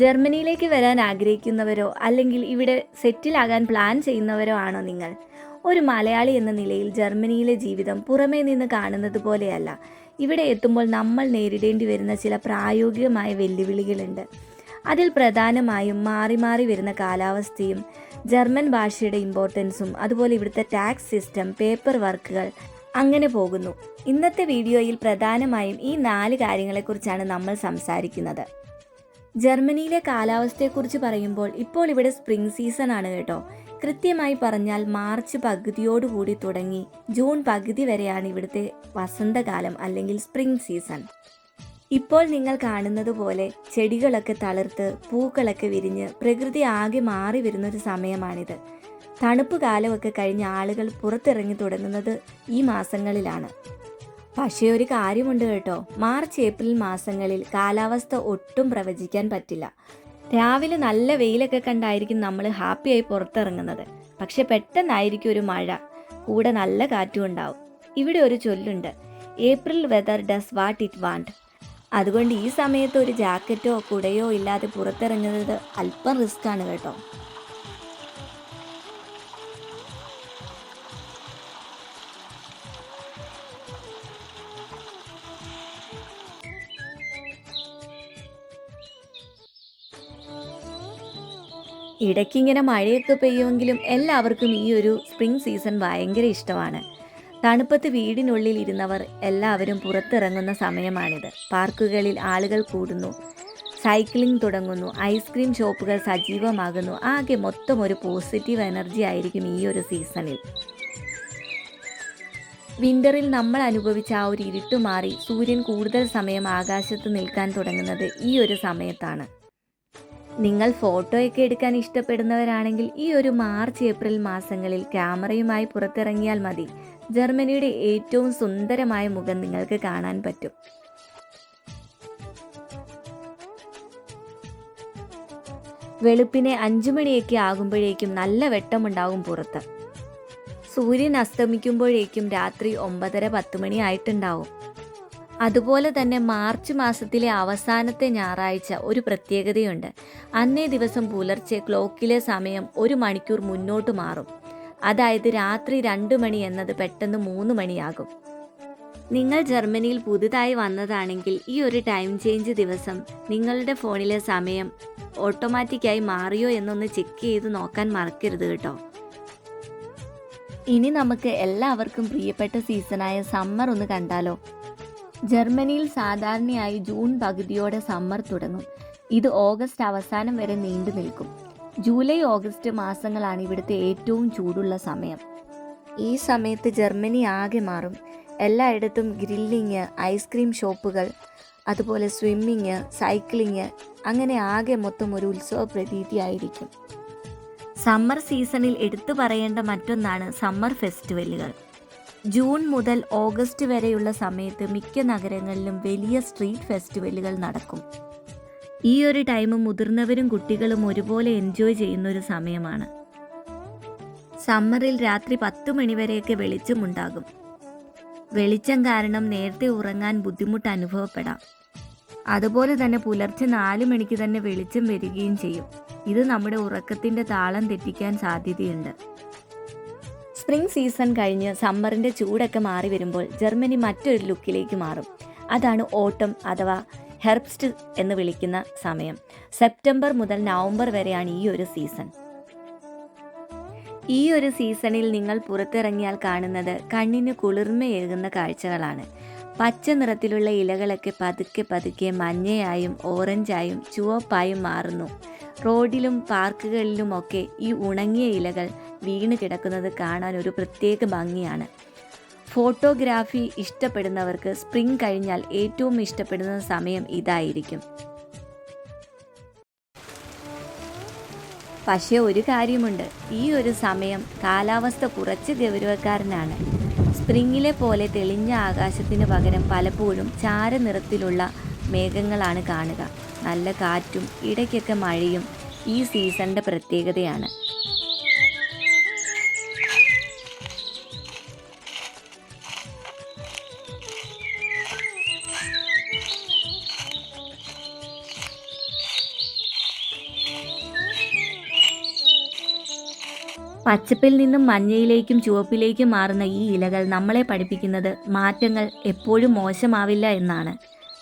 ജർമ്മനിയിലേക്ക് വരാൻ ആഗ്രഹിക്കുന്നവരോ അല്ലെങ്കിൽ ഇവിടെ സെറ്റിലാകാൻ പ്ലാൻ ചെയ്യുന്നവരോ ആണോ നിങ്ങൾ? ഒരു മലയാളി എന്ന നിലയിൽ ജർമ്മനിയിലെ ജീവിതം പുറമേ നിന്ന് കാണുന്നത് പോലെയല്ല. ഇവിടെ എത്തുമ്പോൾ നമ്മൾ നേരിടേണ്ടി വരുന്ന ചില പ്രായോഗികമായ വെല്ലുവിളികളുണ്ട്. അതിൽ പ്രധാനമായും മാറി മാറി വരുന്ന കാലാവസ്ഥയും ജർമ്മൻ ഭാഷയുടെ ഇമ്പോർട്ടൻസും അതുപോലെ ഇവിടുത്തെ ടാക്സ് സിസ്റ്റം, പേപ്പർ വർക്കുകൾ അങ്ങനെ പോകുന്നു. ഇന്നത്തെ വീഡിയോയിൽ പ്രധാനമായും ഈ 4 കാര്യങ്ങളെക്കുറിച്ചാണ് നമ്മൾ സംസാരിക്കുന്നത്. ജർമ്മനിയിലെ കാലാവസ്ഥയെക്കുറിച്ച് പറയുമ്പോൾ ഇപ്പോൾ ഇവിടെ സ്പ്രിംഗ് സീസൺ ആണ് കേട്ടോ. കൃത്യമായി പറഞ്ഞാൽ മാർച്ച് പകുതിയോടുകൂടി തുടങ്ങി ജൂൺ പകുതി വരെയാണ് ഇവിടുത്തെ വസന്തകാലം അല്ലെങ്കിൽ സ്പ്രിംഗ് സീസൺ. ഇപ്പോൾ നിങ്ങൾ കാണുന്നത് പോലെ ചെടികളൊക്കെ തളിർത്ത് പൂക്കളൊക്കെ വിരിഞ്ഞ് പ്രകൃതി ആകെ മാറി വരുന്നൊരു സമയമാണിത്. തണുപ്പ് കാലമൊക്കെ കഴിഞ്ഞ് ആളുകൾ പുറത്തിറങ്ങി തുടങ്ങുന്നത് ഈ മാസങ്ങളിലാണ്. പക്ഷേ ഒരു കാര്യമുണ്ട് കേട്ടോ, മാർച്ച് ഏപ്രിൽ മാസങ്ങളിൽ കാലാവസ്ഥ ഒട്ടും പ്രവചിക്കാൻ പറ്റില്ല. രാവിലെ നല്ല വെയിലൊക്കെ കണ്ടായിരിക്കും നമ്മൾ ഹാപ്പിയായി പുറത്തിറങ്ങുന്നത്. പക്ഷെ പെട്ടെന്നായിരിക്കും ഒരു മഴ, കൂടെ നല്ല കാറ്റും ഉണ്ടാവും. ഇവിടെ ഒരു ചൊല്ലുണ്ട്, April weather does what it want. അതുകൊണ്ട് ഈ സമയത്ത് ഒരു ജാക്കറ്റോ കുടയോ ഇല്ലാതെ പുറത്തിറങ്ങുന്നത് അല്പം റിസ്ക് ആണ് കേട്ടോ. ഇടയ്ക്കിങ്ങനെ മഴയൊക്കെ പെയ്യുമെങ്കിലും എല്ലാവർക്കും ഈ ഒരു സ്പ്രിംഗ് സീസൺ ഭയങ്കര ഇഷ്ടമാണ്. തണുപ്പത്ത് വീടിനുള്ളിൽ ഇരുന്നവർ എല്ലാവരും പുറത്തിറങ്ങുന്ന സമയമാണിത്. പാർക്കുകളിൽ ആളുകൾ കൂടുന്നു, സൈക്ലിംഗ് തുടങ്ങുന്നു, ഐസ്ക്രീം ഷോപ്പുകൾ സജീവമാകുന്നു. ആകെ മൊത്തം ഒരു പോസിറ്റീവ് എനർജി ആയിരിക്കും ഈ ഒരു സീസണിൽ. വിൻ്ററിൽ നമ്മൾ അനുഭവിച്ച ആ ഒരു ഇരുട്ട് മാറി സൂര്യൻ കൂടുതൽ സമയം ആകാശത്ത് നിൽക്കാൻ തുടങ്ങുന്നത് ഈ ഒരു സമയത്താണ്. നിങ്ങൾ ഫോട്ടോയൊക്കെ എടുക്കാൻ ഇഷ്ടപ്പെടുന്നവരാണെങ്കിൽ ഈ ഒരു മാർച്ച് ഏപ്രിൽ മാസങ്ങളിൽ ക്യാമറയുമായി പുറത്തിറങ്ങിയാൽ മതി. ജർമ്മനിയുടെ ഏറ്റവും സുന്ദരമായ മുഖം നിങ്ങൾക്ക് കാണാൻ പറ്റും. വെളുപ്പിനെ 5 മണിയൊക്കെ ആകുമ്പോഴേക്കും നല്ല വെട്ടമുണ്ടാകും പുറത്ത്. സൂര്യൻ അസ്തമിക്കുമ്പോഴേക്കും രാത്രി 9:30-10 മണി ആയിട്ടുണ്ടാവും. അതുപോലെ തന്നെ മാർച്ച് മാസത്തിലെ അവസാനത്തെ ഞായറാഴ്ച ഒരു പ്രത്യേകതയുണ്ട്. അന്നേ ദിവസം പുലർച്ചെ ക്ലോക്കിലെ സമയം 1 മണിക്കൂർ മുന്നോട്ട് മാറും. അതായത് രാത്രി 2 മണി എന്നത് പെട്ടെന്ന് 3 മണിയാകും. നിങ്ങൾ ജർമ്മനിയിൽ പുതുതായി വന്നതാണെങ്കിൽ ഈ ഒരു ടൈം ചേഞ്ച് ദിവസം നിങ്ങളുടെ ഫോണിലെ സമയം ഓട്ടോമാറ്റിക്കായി മാറിയോ എന്നൊന്ന് ചെക്ക് ചെയ്ത് നോക്കാൻ മറക്കരുത് കേട്ടോ. ഇനി നമുക്ക് എല്ലാവർക്കും പ്രിയപ്പെട്ട സീസണായ സമ്മർ ഒന്ന് കണ്ടാലോ. ജർമ്മനിയിൽ സാധാരണയായി ജൂൺ പകുതിയോടെ സമ്മർ തുടങ്ങും. ഇത് ഓഗസ്റ്റ് അവസാനം വരെ നീണ്ടു നിൽക്കും. ജൂലൈ ഓഗസ്റ്റ് മാസങ്ങളാണ് ഇവിടുത്തെ ഏറ്റവും ചൂടുള്ള സമയം. ഈ സമയത്ത് ജർമ്മനി ആകെ മാറും. എല്ലായിടത്തും ഗ്രില്ലിങ്, ഐസ്ക്രീം ഷോപ്പുകൾ, അതുപോലെ സ്വിമ്മിങ്, സൈക്ലിങ്, അങ്ങനെ ആകെ മൊത്തം ഒരു ഉത്സവ പ്രതീതിയായിരിക്കും. സമ്മർ സീസണിൽ എടുത്തു പറയേണ്ട മറ്റൊന്നാണ് സമ്മർ ഫെസ്റ്റിവലുകൾ. ജൂൺ മുതൽ ഓഗസ്റ്റ് വരെയുള്ള സമയത്ത് മിക്ക നഗരങ്ങളിലും വലിയ സ്ട്രീറ്റ് ഫെസ്റ്റിവലുകൾ നടക്കും. ഈ ഒരു ടൈം മുതിർന്നവരും കുട്ടികളും ഒരുപോലെ എൻജോയ് ചെയ്യുന്നൊരു സമയമാണ്. സമ്മറിൽ രാത്രി 10 മണി വരെയൊക്കെ വെളിച്ചമുണ്ടാകും. വെളിച്ചം കാരണം നേരത്തെ ഉറങ്ങാൻ ബുദ്ധിമുട്ട് അനുഭവപ്പെടാം. അതുപോലെ തന്നെ പുലർച്ചെ 4 മണിക്ക് തന്നെ വെളിച്ചം വരികയും ചെയ്യും. ഇത് നമ്മുടെ ഉറക്കത്തിൻ്റെ താളം തെറ്റിക്കാൻ സാധ്യതയുണ്ട്. സ്പ്രിംഗ് സീസൺ കഴിഞ്ഞ് സമ്മറിൻ്റെ ചൂടൊക്കെ മാറി വരുമ്പോൾ ജർമ്മനി മറ്റൊരു ലുക്കിലേക്ക് മാറും. അതാണ് ഓട്ടം അഥവാ ഹെർബ്സ്റ്റ് എന്ന് വിളിക്കുന്ന സമയം. സെപ്റ്റംബർ മുതൽ നവംബർ വരെയാണ് ഈ ഒരു സീസൺ. ഈ ഒരു സീസണിൽ നിങ്ങൾ പുറത്തിറങ്ങിയാൽ കാണുന്നത് കണ്ണിന് കുളിർമയേകുന്ന കാഴ്ചകളാണ്. പച്ച നിറത്തിലുള്ള ഇലകളൊക്കെ പതുക്കെ പതുക്കെ മഞ്ഞയായും ഓറഞ്ചായും ചുവപ്പായും മാറുന്നു. റോഡിലും പാർക്കുകളിലുമൊക്കെ ഈ ഉണങ്ങിയ ഇലകൾ വീണ് കിടക്കുന്നത് കാണാൻ ഒരു പ്രത്യേക ഭംഗിയാണ്. ഫോട്ടോഗ്രാഫി ഇഷ്ടപ്പെടുന്നവർക്ക് സ്പ്രിംഗ് കഴിഞ്ഞാൽ ഏറ്റവും ഇഷ്ടപ്പെടുന്ന സമയം ഇതായിരിക്കും. പക്ഷേ ഒരു കാര്യമുണ്ട്, ഈ ഒരു സമയം കാലാവസ്ഥ കുറച്ച് ഗൗരവക്കാരനാണ്. സ്പ്രിങ്ങിലെ പോലെ തെളിഞ്ഞ ആകാശത്തിന് പകരം പലപ്പോഴും ചാരനിറത്തിലുള്ള മേഘങ്ങളാണ് കാണുക. നല്ല കാറ്റും ഇടയ്ക്കൊക്കെ മഴയും ഈ സീസണിൻ്റെ പ്രത്യേകതയാണ്. പച്ചപ്പിൽ നിന്നും മഞ്ഞയിലേക്കും ചുവപ്പിലേക്കും മാറുന്ന ഈ ഇലകൾ നമ്മളെ പഠിപ്പിക്കുന്നത് മാറ്റങ്ങൾ എപ്പോഴും മോശമാവില്ല എന്നാണ്.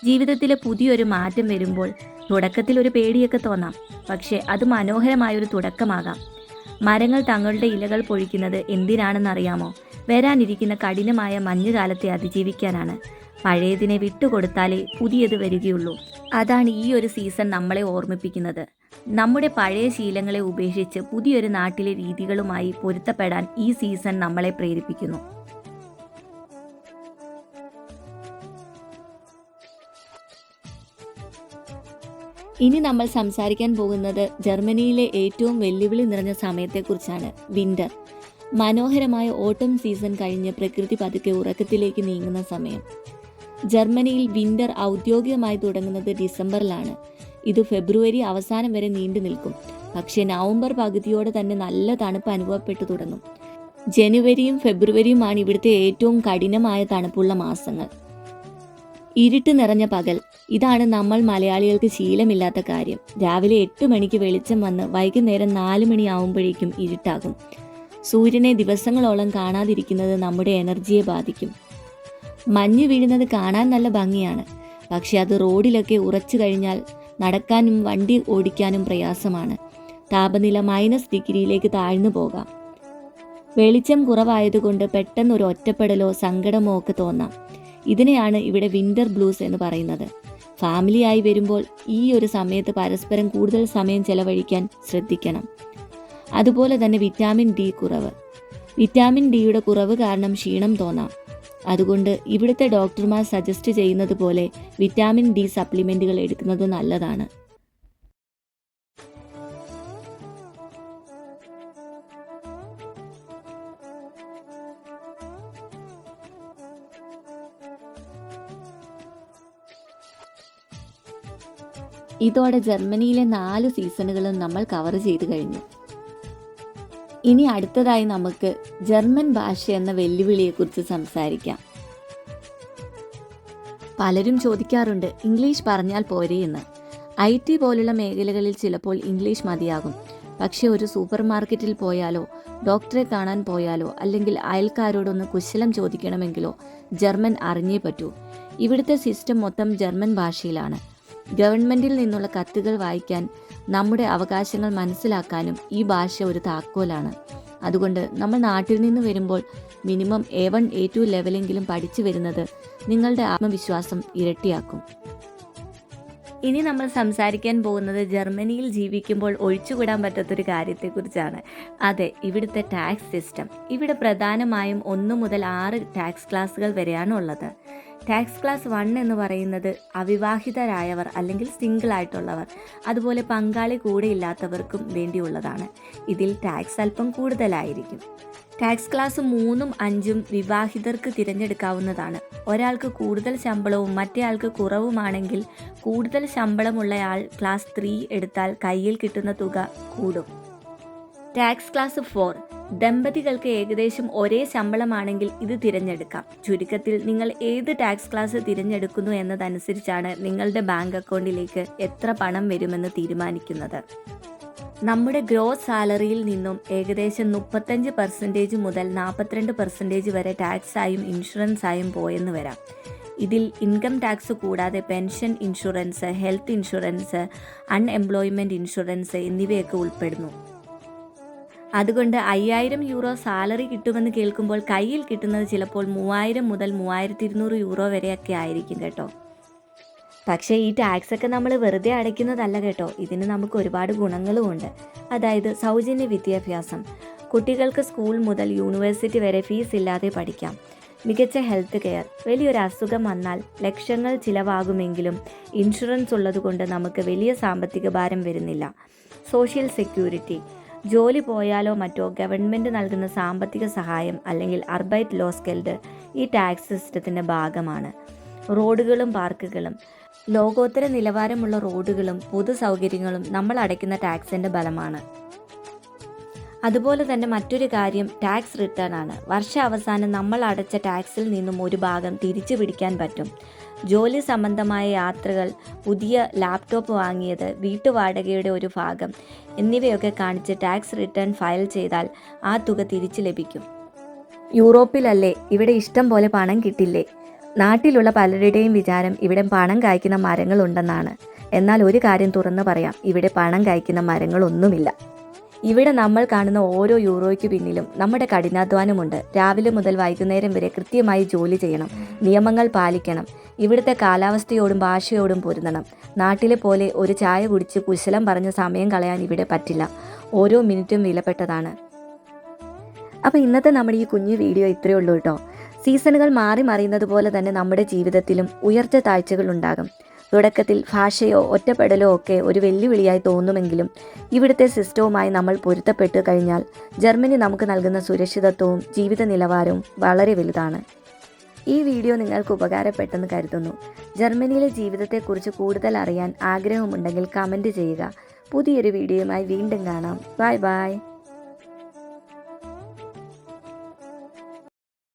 ജീവിതത്തിലെ പുതിയൊരു മാറ്റം വരുമ്പോൾ തുടക്കത്തിൽ ഒരു പേടിയൊക്കെ തോന്നാം, പക്ഷേ അത് മനോഹരമായൊരു തുടക്കമാകാം. മരങ്ങൾ തങ്ങളുടെ ഇലകൾ പൊഴിക്കുന്നത് എന്തിനാണെന്നറിയാമോ? വരാനിരിക്കുന്ന കഠിനമായ മഞ്ഞുകാലത്തെ അതിജീവിക്കാനാണ്. പഴയതിനെ വിട്ടുകൊടുത്താലേ പുതിയത് വരികയുള്ളൂ. അതാണ് ഈ ഒരു സീസൺ നമ്മളെ ഓർമ്മിപ്പിക്കുന്നത്. നമ്മുടെ പഴയ ശീലങ്ങളെ ഉപേക്ഷിച്ച് പുതിയൊരു നാട്ടിലെ രീതികളുമായി പൊരുത്തപ്പെടാൻ ഈ സീസൺ നമ്മളെ പ്രേരിപ്പിക്കുന്നു. ഇനി നമ്മൾ സംസാരിക്കാൻ പോകുന്നത് ജർമ്മനിയിലെ ഏറ്റവും വെല്ലുവിളി നിറഞ്ഞ സമയത്തെക്കുറിച്ചാണ്, വിന്റർ. മനോഹരമായ ഓട്ടം സീസൺ കഴിഞ്ഞ് പ്രകൃതി പതുക്കെ ഉറക്കത്തിലേക്ക് നീങ്ങുന്ന സമയം. ജർമ്മനിയിൽ വിന്റർ ഔദ്യോഗികമായി തുടങ്ങുന്നത് ഡിസംബറിലാണ്. ഇത് ഫെബ്രുവരി അവസാനം വരെ നീണ്ടു നിൽക്കും. പക്ഷേ നവംബർ പകുതിയോടെ തന്നെ നല്ല തണുപ്പ് അനുഭവപ്പെട്ടു തുടങ്ങും. ജനുവരിയും ഫെബ്രുവരിയുമാണ് ഇവിടുത്തെ ഏറ്റവും കഠിനമായ തണുപ്പുള്ള മാസങ്ങൾ. ഇരുട്ട് നിറഞ്ഞ പകൽ, ഇതാണ് നമ്മൾ മലയാളികൾക്ക് ശീലമില്ലാത്ത കാര്യം. രാവിലെ 8 മണിക്ക് വെളിച്ചം വന്ന് വൈകുന്നേരം 4 മണിയാവുമ്പോഴേക്കും ഇരുട്ടാകും. സൂര്യനെ ദിവസങ്ങളോളം കാണാതിരിക്കുന്നത് നമ്മുടെ എനർജിയെ ബാധിക്കും. മഞ്ഞ് വീഴുന്നത് കാണാൻ നല്ല ഭംഗിയാണ്, പക്ഷെ അത് റോഡിലൊക്കെ ഉറച്ചു കഴിഞ്ഞാൽ നടക്കാനും വണ്ടി ഓടിക്കാനും പ്രയാസമാണ്. താപനില -ഡിഗ്രിയിലേക്ക് താഴ്ന്നു പോകാം. വെളിച്ചം കുറവായതുകൊണ്ട് പെട്ടെന്ന് ഒരു ഒറ്റപ്പെടലോ സങ്കടമോ ഒക്കെ തോന്നാം. ഇതിനെയാണ് ഇവിടെ വിന്റർ ബ്ലൂസ് എന്ന് പറയുന്നത്. ഫാമിലിയായി വരുമ്പോൾ ഈ ഒരു സമയത്ത് പരസ്പരം കൂടുതൽ സമയം ചെലവഴിക്കാൻ ശ്രദ്ധിക്കണം. അതുപോലെ തന്നെ വിറ്റാമിൻ ഡി കുറവ്. വിറ്റാമിൻ ഡിയുടെ കുറവ് കാരണം ക്ഷീണം തോന്നാം. അതുകൊണ്ട് ഇവിടുത്തെ ഡോക്ടർമാർ സജസ്റ്റ് ചെയ്യുന്നത് പോലെ വിറ്റാമിൻ ഡി സപ്ലിമെന്റുകൾ എടുക്കുന്നത് നല്ലതാണ്. ഇതോടെ ജർമ്മനിയിലെ 4 സീസണുകളും നമ്മൾ കവർ ചെയ്തു കഴിഞ്ഞു. ഇനി അടുത്തതായി നമുക്ക് ജർമ്മൻ ഭാഷ എന്ന വെല്ലുവിളിയെക്കുറിച്ച് സംസാരിക്കാം. പലരും ചോദിക്കാറുണ്ട്, ഇംഗ്ലീഷ് പറഞ്ഞാൽ പോരെ എന്ന്. IT പോലുള്ള മേഖലകളിൽ ചിലപ്പോൾ ഇംഗ്ലീഷ് മതിയാകും. പക്ഷേ ഒരു സൂപ്പർ മാർക്കറ്റിൽ പോയാലോ, ഡോക്ടറെ കാണാൻ പോയാലോ, അല്ലെങ്കിൽ അയൽക്കാരോടൊന്ന് കുശലം ചോദിക്കണമെങ്കിലോ ജർമ്മൻ അറിഞ്ഞേ പറ്റൂ. ഇവിടുത്തെ സിസ്റ്റം മൊത്തം ജർമ്മൻ ഭാഷയിലാണ്. ഗവൺമെന്റിൽ നിന്നുള്ള കത്തുകൾ വായിക്കാൻ, നമ്മുടെ അവകാശങ്ങൾ മനസ്സിലാക്കാനും ഈ ഭാഷ ഒരു താക്കോലാണ്. അതുകൊണ്ട് നമ്മൾ നാട്ടിൽ നിന്ന് വരുമ്പോൾ മിനിമം A1 A2 ലെവലെങ്കിലും പഠിച്ചു വരുന്നത് നിങ്ങളുടെ ആത്മവിശ്വാസം ഇരട്ടിയാക്കും. ഇനി നമ്മൾ സംസാരിക്കാൻ പോകുന്നത് ജർമ്മനിയിൽ ജീവിക്കുമ്പോൾ ഒഴിച്ചുകൂടാൻ പറ്റാത്തൊരു കാര്യത്തെക്കുറിച്ചാണ്. അതെ, ഇവിടുത്തെ ടാക്സ് സിസ്റ്റം. ഇവിടെ പ്രധാനമായും 1 മുതൽ 6 ടാക്സ് ക്ലാസ്സുകൾ വരെയാണ് ഉള്ളത്. ടാക്സ് ക്ലാസ് 1 എന്ന് പറയുന്നത് അവിവാഹിതരായവർ അല്ലെങ്കിൽ സിംഗിൾ ആയിട്ടുള്ളവർ, അതുപോലെ പങ്കാളി കൂടെ ഇല്ലാത്തവർക്കും വേണ്ടിയുള്ളതാണ്. ഇതിൽ ടാക്സ് അല്പം കൂടുതലായിരിക്കും. ടാക്സ് ക്ലാസ് 3ഉം 5ഉം വിവാഹിതർക്ക് തിരഞ്ഞെടുക്കാവുന്നതാണ്. ഒരാൾക്ക് കൂടുതൽ ശമ്പളവും മറ്റേയാൾക്ക് കുറവുമാണെങ്കിൽ കൂടുതൽ ശമ്പളമുള്ളയാൾ ക്ലാസ് 3 എടുത്താൽ കയ്യിൽ കിട്ടുന്ന തുക കൂടും. ടാക്സ് ക്ലാസ് 4, ദമ്പതികൾക്ക് ഏകദേശം ഒരേ ശമ്പളമാണെങ്കിൽ ഇത് തിരഞ്ഞെടുക്കാം. ചുരുക്കത്തിൽ നിങ്ങൾ ഏത് ടാക്സ് ക്ലാസ് തിരഞ്ഞെടുക്കുന്നു എന്നതനുസരിച്ചാണ് നിങ്ങളുടെ ബാങ്ക് അക്കൗണ്ടിലേക്ക് എത്ര പണം വരുമെന്ന് തീരുമാനിക്കുന്നത്. നമ്മുടെ ഗ്രോസ് സാലറിയിൽ നിന്നും ഏകദേശം 35% മുതൽ 42% വരെ ടാക്സായും ഇൻഷുറൻസായും പോയെന്ന് വരാം. ഇതിൽ ഇൻകം ടാക്സ് കൂടാതെ pension insurance, health insurance, unemployment insurance എന്നിവയൊക്കെ ഉൾപ്പെടുന്നു. അതുകൊണ്ട് 5000 യൂറോ സാലറി കിട്ടുമെന്ന് കേൾക്കുമ്പോൾ കയ്യിൽ കിട്ടുന്നത് ചിലപ്പോൾ 3000 മുതൽ 3200 യൂറോ വരെയൊക്കെ ആയിരിക്കും കേട്ടോ. പക്ഷേ ഈ ടാക്സ് ഒക്കെ നമ്മൾ വെറുതെ അടയ്ക്കുന്നതല്ല കേട്ടോ. ഇതിന് നമുക്ക് ഒരുപാട് ഗുണങ്ങളുമുണ്ട്. അതായത് സൗജന്യ വിദ്യാഭ്യാസം, കുട്ടികൾക്ക് സ്കൂൾ മുതൽ യൂണിവേഴ്സിറ്റി വരെ ഫീസ് ഇല്ലാതെ പഠിക്കാം. മികച്ച ഹെൽത്ത് കെയർ, വലിയൊരു അസുഖം വന്നാൽ ലക്ഷങ്ങൾ ചിലവാകുമെങ്കിലും ഇൻഷുറൻസ് ഉള്ളതുകൊണ്ട് നമുക്ക് വലിയ സാമ്പത്തിക ഭാരം വരുന്നില്ല. സോഷ്യൽ സെക്യൂരിറ്റി, ജോലി പോയാലോ മറ്റോ ഗവൺമെൻറ് നൽകുന്ന സാമ്പത്തിക സഹായം അല്ലെങ്കിൽ അർബൈറ്റ് ലോസ്കെൽഡ് ഈ ടാക്സ് സിസ്റ്റത്തിൻ്റെ ഭാഗമാണ്. റോഡുകളും പാർക്കുകളും, ലോകോത്തര നിലവാരമുള്ള റോഡുകളും പൊതു സൗകര്യങ്ങളും നമ്മൾ അടയ്ക്കുന്ന ടാക്സിൻ്റെ ഫലമാണ്. അതുപോലെ തന്നെ മറ്റൊരു കാര്യം ടാക്സ് റിട്ടേൺ ആണ്. വർഷാവസാനം നമ്മൾ അടച്ച ടാക്സിൽ നിന്നും ഒരു ഭാഗം തിരിച്ചു പിടിക്കാൻ പറ്റും. ജോലി സംബന്ധമായ യാത്രകൾ, പുതിയ ലാപ്ടോപ്പ് വാങ്ങിയത്, വീട്ടുവാടകയുടെ ഒരു ഭാഗം എന്നിവയൊക്കെ കാണിച്ച് ടാക്സ് റിട്ടേൺ ഫയൽ ചെയ്താൽ ആ തുക തിരിച്ചു ലഭിക്കും. യൂറോപ്പിലല്ലേ, ഇവിടെ ഇഷ്ടം പോലെ പണം കിട്ടില്ലേ? നാട്ടിലുള്ള പലരുടെയും വിചാരം ഇവിടെ പണം കായ്ക്കുന്ന മരങ്ങളുണ്ടെന്നാണ്. എന്നാൽ ഒരു കാര്യം തുറന്നു പറയാം, ഇവിടെ പണം കായ്ക്കുന്ന മരങ്ങളൊന്നുമില്ല. ഇവിടെ നമ്മൾ കാണുന്ന ഓരോ യൂറോയ്ക്ക് പിന്നിലും നമ്മുടെ കഠിനാധ്വാനമുണ്ട്. രാവിലെ മുതൽ വൈകുന്നേരം വരെ കൃത്യമായി ജോലി ചെയ്യണം, നിയമങ്ങൾ പാലിക്കണം, ഇവിടുത്തെ കാലാവസ്ഥയോടും ഭാഷയോടും പൊരുത്തണം. നാട്ടിലെ പോലെ ഒരു ചായ കുടിച്ച് കുശലം പറഞ്ഞ് സമയം കളയാൻ ഇവിടെ പറ്റില്ല. ഓരോ മിനിറ്റും വിലപ്പെട്ടതാണ്. അപ്പോൾ ഇന്നത്തെ നമ്മുടെ ഈ കുഞ്ഞു വീഡിയോ ഇത്രയേ ഉള്ളൂ കേട്ടോ. സീസണുകൾ മാറി മറിയുന്നത് പോലെ തന്നെ നമ്മുടെ ജീവിതത്തിലും ഉയർച്ച താഴ്ചകൾ ഉണ്ടാകും. തുടക്കത്തിൽ ഭാഷയോ ഒറ്റപ്പെടലോ ഒക്കെ ഒരു വെല്ലുവിളിയായി തോന്നുമെങ്കിലും ഇവിടുത്തെ സിസ്റ്റവുമായി നമ്മൾ പൊരുത്തപ്പെട്ട് കഴിഞ്ഞാൽ ജർമ്മനി നമുക്ക് നൽകുന്ന സുരക്ഷിതത്വവും ജീവിത നിലവാരവും വളരെ വലുതാണ്. ഈ വീഡിയോ നിങ്ങൾക്ക് ഉപകാരപ്പെട്ടെന്ന് കരുതുന്നു. ജർമ്മനിയിലെ ജീവിതത്തെക്കുറിച്ച് കൂടുതൽ അറിയാൻ ആഗ്രഹമുണ്ടെങ്കിൽ കമൻറ്റ് ചെയ്യുക. പുതിയൊരു വീഡിയോയുമായി വീണ്ടും കാണാം. Bye bye.